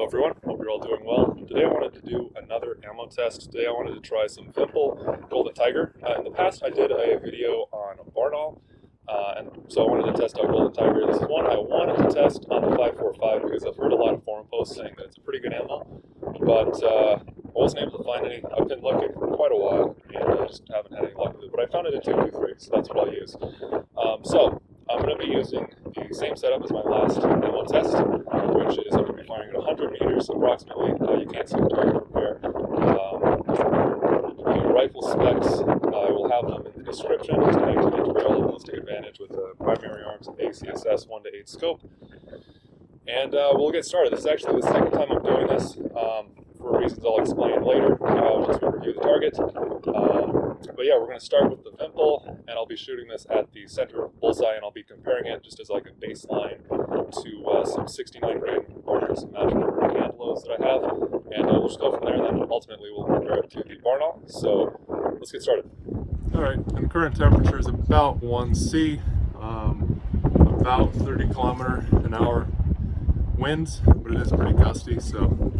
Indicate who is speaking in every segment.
Speaker 1: Hello everyone, hope you're all doing well. Today I wanted to do another ammo test. Today I wanted to try some Vympel Golden Tiger. In the past I did a video on Barnaul, and so I wanted to test out Golden Tiger. This is one I wanted to test on the 545 because I've heard a lot of forum posts saying that it's a pretty good ammo, but I wasn't able to find any. I've been looking for quite a while and I just haven't had any luck with it, but I found it in 223, so that's what I'll use. So I'm going to be using the same setup as my last ammo test, which is I'm going to be firing at 100 meters approximately. You can't see the target from here. The rifle specs, I will have them in the description. It's a 19-inch barrel, Ballistic advantage with a primary arms ACSS 1:8 scope. And we'll get started. This is actually the second time I'm doing this, for reasons I'll explain later once we review the target. But yeah, we're going to start with the Vympel, and I'll be shooting this at the center bullseye, and I'll be comparing it just as like a baseline to some 69 grain Barnaul matching hand loads that I have, and we'll just go from there, and then ultimately we'll compare it to the Barnaul. So let's get started.
Speaker 2: Alright, and current temperature is about 1C, about 30 km/h winds, but it is pretty gusty, so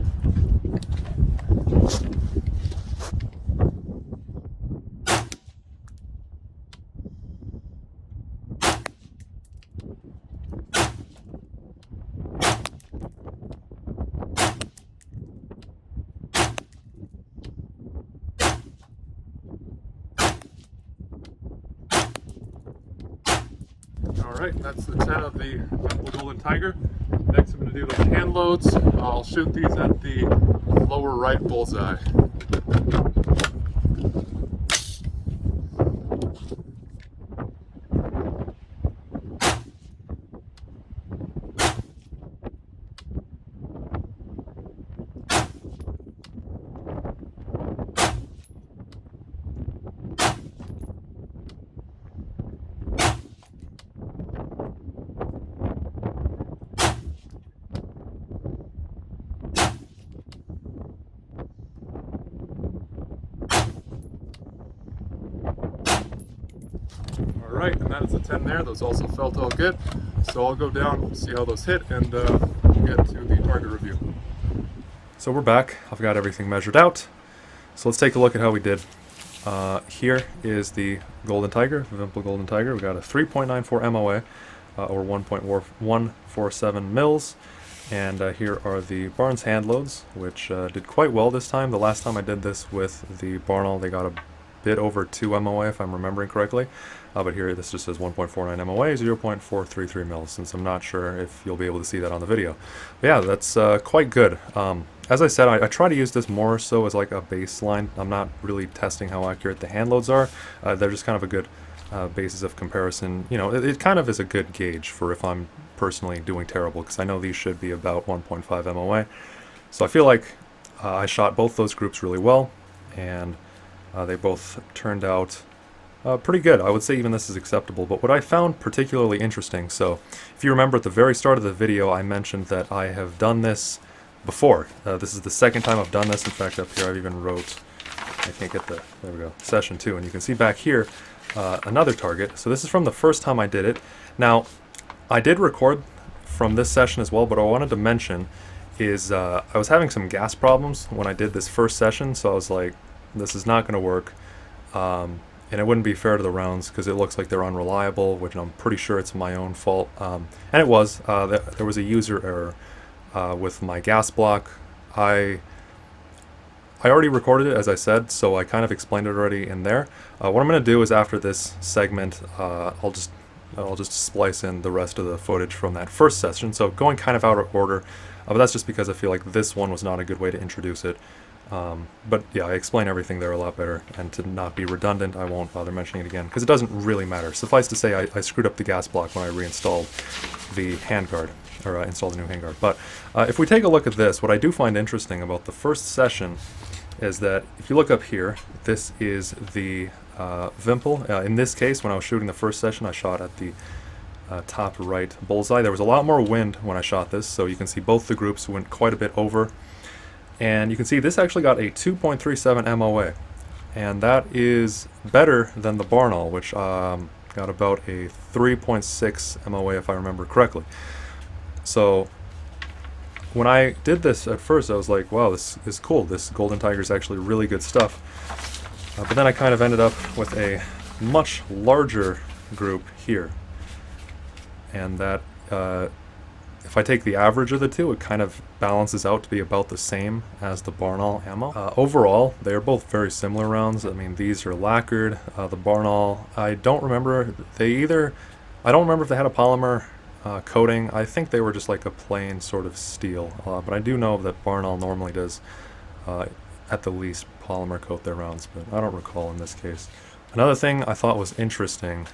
Speaker 2: alright, that's the 10 of the Vympel Golden Tiger. Next I'm going to do the hand loads. I'll shoot these at the lower right bullseye. Alright, and that is the 10 there. Those also felt all good. So I'll go down, see how those hit, and get to the target review. So we're back. I've got everything measured out. So let's take a look at how we did. Here is the Golden Tiger, Vympel Golden Tiger. We got a 3.94 MOA, or 1.147 mils. And here are the Barnes hand loads, which did quite well this time. The last time I did this with the Barnaul, they got a bit over 2 MOA if I'm remembering correctly. But here this just says 1.49 MOA, 0.433 mils, since I'm not sure if you'll be able to see that on the video. But yeah, that's quite good. As I said, I try to use this more so as like a baseline. I'm not really testing how accurate the hand loads are. They're just kind of a good basis of comparison. You know, it kind of is a good gauge for if I'm personally doing terrible, because I know these should be about 1.5 MOA. So I feel like I shot both those groups really well, and they both turned out pretty good. I would say even this is acceptable. But what I found particularly interesting, so if you remember at the very start of the video I mentioned that I have done this before. This is the second time I've done this. In fact, up here I've even wrote, I can't get the, there we go, session 2, and you can see back here another target. So this is from the first time I did it. Now, I did record from this session as well, but what I wanted to mention is I was having some gas problems when I did this first session, so I was like, this is not going to work, and it wouldn't be fair to the rounds because it looks like they're unreliable, which I'm pretty sure it's my own fault, and it was. There was a user error with my gas block. I already recorded it, as I said, so I kind of explained it already in there. What I'm going to do is after this segment, I'll just splice in the rest of the footage from that first session, so going kind of out of order, but that's just because I feel like this one was not a good way to introduce it. But yeah, I explain everything there a lot better, and to not be redundant, I won't bother mentioning it again, because it doesn't really matter. Suffice to say, I screwed up the gas block when I reinstalled the handguard, or installed the new handguard. But if we take a look at this, what I do find interesting about the first session is that if you look up here, this is the Vympel. In this case, when I was shooting the first session, I shot at the top right bullseye. There was a lot more wind when I shot this, so you can see both the groups went quite a bit over. And you can see this actually got a 2.37 MOA, and that is better than the Barnaul, which got about a 3.6 MOA if I remember correctly. So when I did this at first, I was like, wow, this is cool. This Golden Tiger is actually really good stuff. But then I kind of ended up with a much larger group here. And that, if I take the average of the two, it kind of balances out to be about the same as the Barnaul ammo. Overall, they are both very similar rounds. I mean, these are lacquered. The Barnaul, I don't remember, I don't remember if they had a polymer coating. I think they were just like a plain sort of steel. But I do know that Barnaul normally does, at the least, polymer coat their rounds, but I don't recall in this case. Another thing I thought was interesting,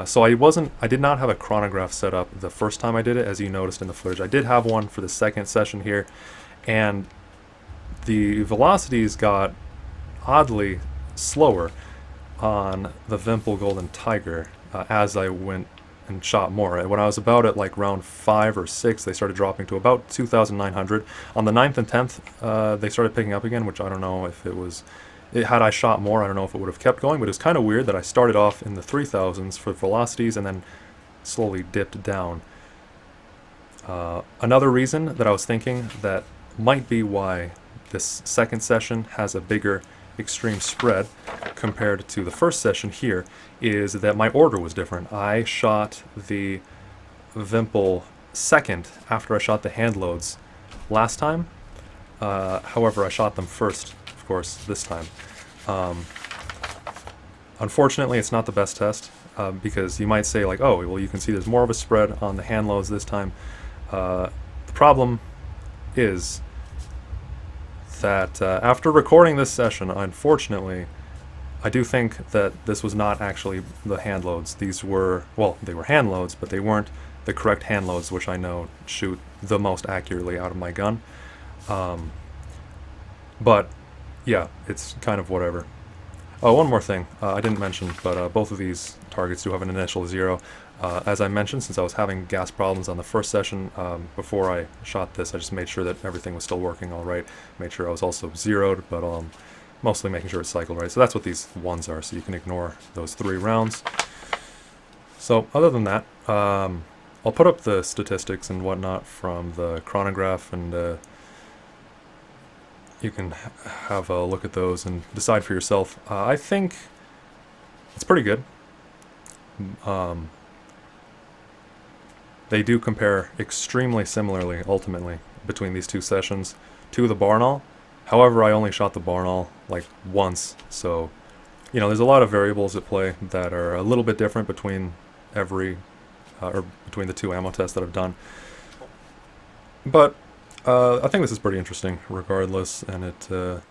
Speaker 2: so I did not have a chronograph set up the first time I did it, as you noticed in the footage. I did have one for the second session here, and the velocities got oddly slower on the Vympel Golden Tiger as I went and shot more. When I was about at like round 5 or 6, they started dropping to about 2,900. On the 9th and 10th, they started picking up again, which I don't know if it was... had I shot more, I don't know if it would have kept going, but it was kind of weird that I started off in the 3,000s for velocities and then slowly dipped down. Another reason that I was thinking that might be why this second session has a bigger extreme spread compared to the first session here is that my order was different. I shot the Vympel second after I shot the hand loads last time. However, I shot them first, of course, this time. Unfortunately, it's not the best test because you might say like, oh, well, you can see there's more of a spread on the hand loads this time. The problem is that after recording this session, unfortunately, I do think that this was not actually the hand loads. These were, well, they were hand loads, but they weren't the correct hand loads, which I know shoot the most accurately out of my gun. But yeah, it's kind of whatever. Oh, one more thing I didn't mention, but both of these targets do have an initial 0. As I mentioned, since I was having gas problems on the first session, before I shot this, I just made sure that everything was still working all right. Made sure I was also zeroed, but mostly making sure it's cycled right. So that's what these ones are, so you can ignore those 3 rounds. So other than that, I'll put up the statistics and whatnot from the chronograph, and you can have a look at those and decide for yourself. I think it's pretty good. They do compare extremely similarly, ultimately, between these 2 sessions to the Barnaul. However, I only shot the Barnaul like once, so you know there's a lot of variables at play that are a little bit different between between the 2 ammo tests that I've done. But I think this is pretty interesting, regardless, and it I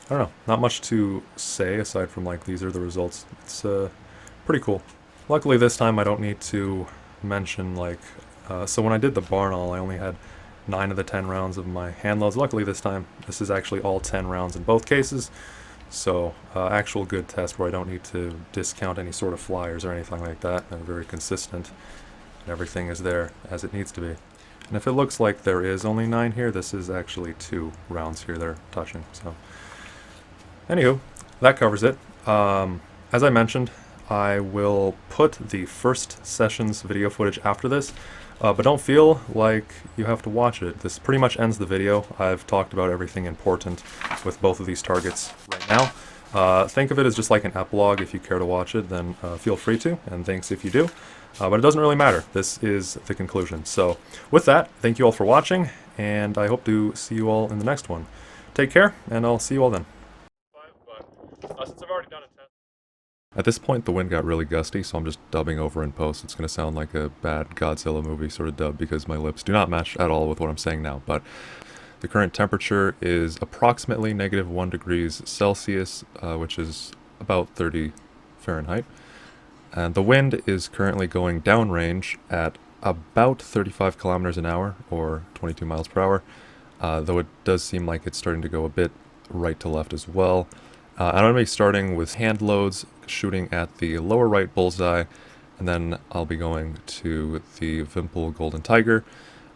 Speaker 2: don't know, not much to say aside from like these are the results. It's pretty cool. Luckily, this time I don't need to mention like so when I did the Barnaul, I only had 9 of the 10 rounds of my hand loads. Luckily this time this is actually all 10 rounds in both cases, so actual good test where I don't need to discount any sort of flyers or anything like that. They're very consistent and everything is there as it needs to be. And if it looks like there is only 9 here, this is actually 2 rounds here they're touching. So anywho, that covers it. As I mentioned, I will put the first session's video footage after this, but don't feel like you have to watch it. This pretty much ends the video. I've talked about everything important with both of these targets right now. Think of it as just like an epilogue. If you care to watch it, then feel free to, and thanks if you do. But it doesn't really matter. This is the conclusion. So with that, thank you all for watching, and I hope to see you all in the next one. Take care, and I'll see you all then. But since I've already done a test. At this point, the wind got really gusty, so I'm just dubbing over in post. It's going to sound like a bad Godzilla movie sort of dub because my lips do not match at all with what I'm saying now. But the current temperature is approximately -1 degrees Celsius, which is about 30 Fahrenheit. And the wind is currently going downrange at about 35 kilometers an hour, or 22 miles per hour, though it does seem like it's starting to go a bit right to left as well. I'm going to be starting with hand loads, shooting at the lower right bullseye, and then I'll be going to the Vympel Golden Tiger.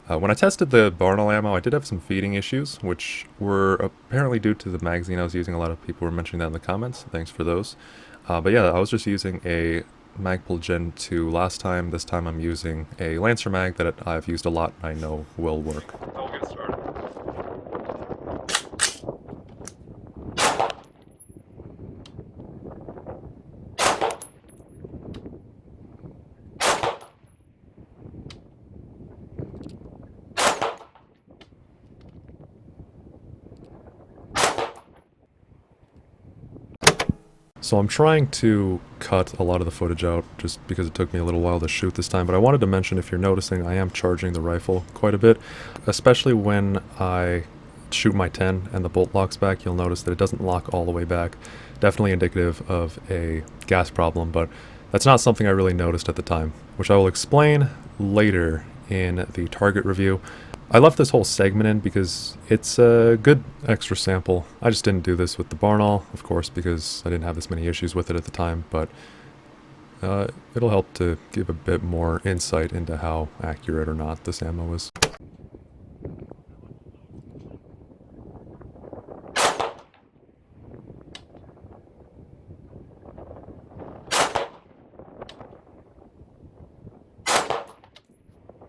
Speaker 2: When I tested the Barnaul ammo, I did have some feeding issues, which were apparently due to the magazine I was using. A lot of people were mentioning that in the comments. Thanks for those. But yeah, I was just using a Magpul Gen 2 last time. This time I'm using a Lancer mag that I've used a lot and I know will work.
Speaker 1: I'll get started.
Speaker 2: So I'm trying to cut a lot of the footage out just because it took me a little while to shoot this time, but I wanted to mention, if you're noticing, I am charging the rifle quite a bit, especially when I shoot my 10 and the bolt locks back. You'll notice that it doesn't lock all the way back. Definitely indicative of a gas problem, but that's not something I really noticed at the time, which I will explain later in the target review. I left this whole segment in because it's a good extra sample. I just didn't do this with the Barnaul, of course, because I didn't have this many issues with it at the time, but it'll help to give a bit more insight into how accurate or not this ammo is.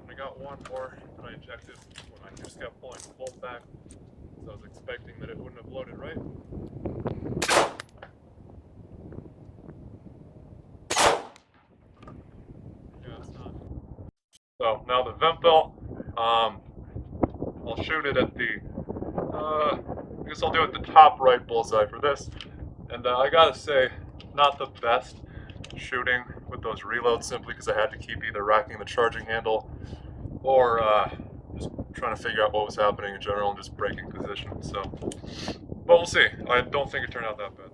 Speaker 1: I got one more that I injected when I just kept pulling the bolt back, so I was expecting that it wouldn't have loaded right. Yeah, it's not. So now the Vympel, I'll shoot it at the, I guess I'll do it the top right bullseye for this. And I gotta say, not the best shooting with those reloads, simply because I had to keep either racking the charging handle or just trying to figure out what was happening in general and just breaking position. So, but we'll see. I don't think it turned out that bad.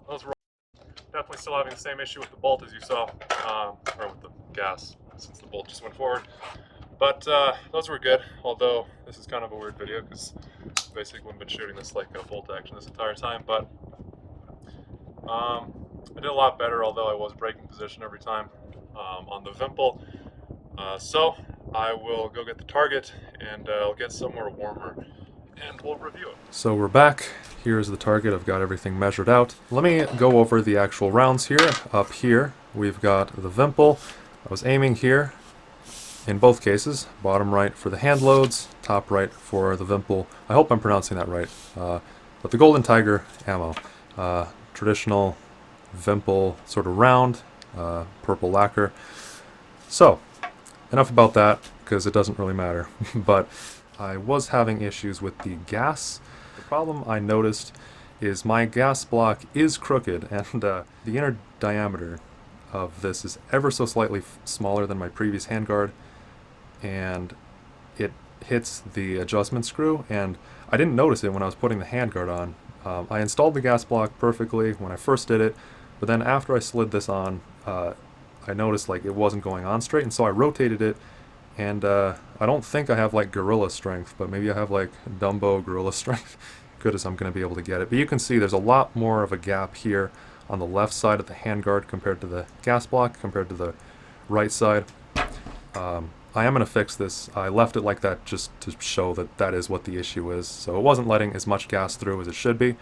Speaker 1: Those were definitely still having the same issue with the bolt as you saw, or with the gas, since the bolt just went forward. But those were good, although this is kind of a weird video because basically we've been shooting this like a bolt action this entire time. But I did a lot better, although I was breaking position every time on the Vympel. So I will go get the target and I'll get somewhere warmer and we'll review it.
Speaker 2: So we're back. Here's the target. I've got everything measured out. Let me go over the actual rounds here. Up here, we've got the Vympel. I was aiming here in both cases. Bottom right for the hand loads, top right for the Vympel. I hope I'm pronouncing that right. But the Golden Tiger ammo. Traditional Vympel sort of round, purple lacquer. So, enough about that, because it doesn't really matter. But I was having issues with the gas. The problem I noticed is my gas block is crooked, and the inner diameter of this is ever so slightly smaller than my previous handguard, and it hits the adjustment screw, and I didn't notice it when I was putting the handguard on. I installed the gas block perfectly when I first did it, but then after I slid this on, I noticed like it wasn't going on straight, and so I rotated it. And I don't think I have like gorilla strength, but maybe I have like Dumbo gorilla strength. Good as I'm going to be able to get it. But you can see there's a lot more of a gap here on the left side of the handguard compared to the gas block, compared to the right side. I am going to fix this. I left it like that just to show that that is what the issue is. So it wasn't letting as much gas through as it should be.